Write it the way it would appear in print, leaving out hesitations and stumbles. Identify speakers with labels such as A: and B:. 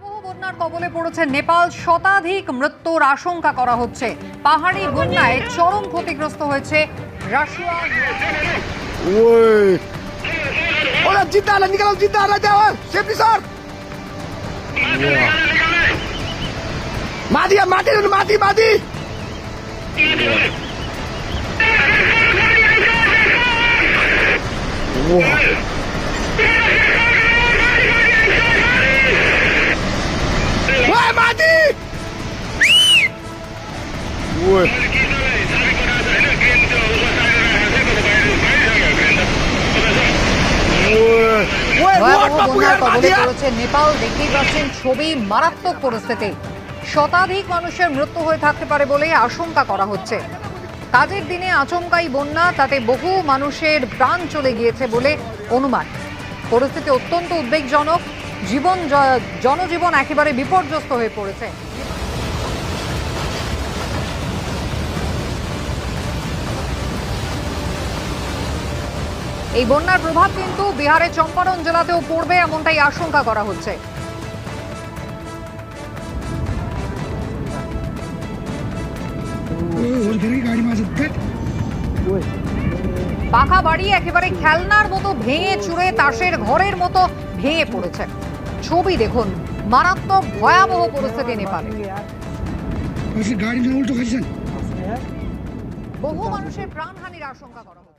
A: ভয়াবহ বন্যার কবলে পড়েছে নেপাল। শতাধিক মৃত্যুর আশঙ্কা করা হচ্ছে। পাহাড়ি বন্যায় চরম ক্ষতিগ্রস্ত হয়েছে Russia.
B: Olha, Didala, Nicolas Didala, sempre sorte! Madi, Madi, Madi! Ué, Madi! Ué!
A: ভয়াবহ বন্যার কবলে পড়েছে নেপাল। দেখতেই পাচ্ছেন ছবি, মারাত্মক পরিস্থিতি। শতাধিক মানুষের মৃত্যু হয়ে থাকতে পারে বলে আশঙ্কা করা হচ্ছে। কাজের দিনে আচমকাই বন্যা, তাতে বহু মানুষের প্রাণ চলে গিয়েছে বলে অনুমান। পরিস্থিতি অত্যন্ত উদ্বেগজনক। জনজীবন একেবারে বিপর্যস্ত হয়ে পড়েছে। এই বন্যার প্রভাব কিন্তু বিহারের চম্পারণ জেলাতেও পড়বে, এমনটাই আশঙ্কা করা হচ্ছে। পাকা বাড়ি একেবারে খেলনার মতো ভেঙে চুরে তাসের ঘরের মতো ভেঙে পড়েছে। ছবি দেখুন, মারাত্মক ভয়াবহ পরিস্থিতি নেপালে। বহু মানুষের প্রাণহানির আশঙ্কা করা হচ্ছে।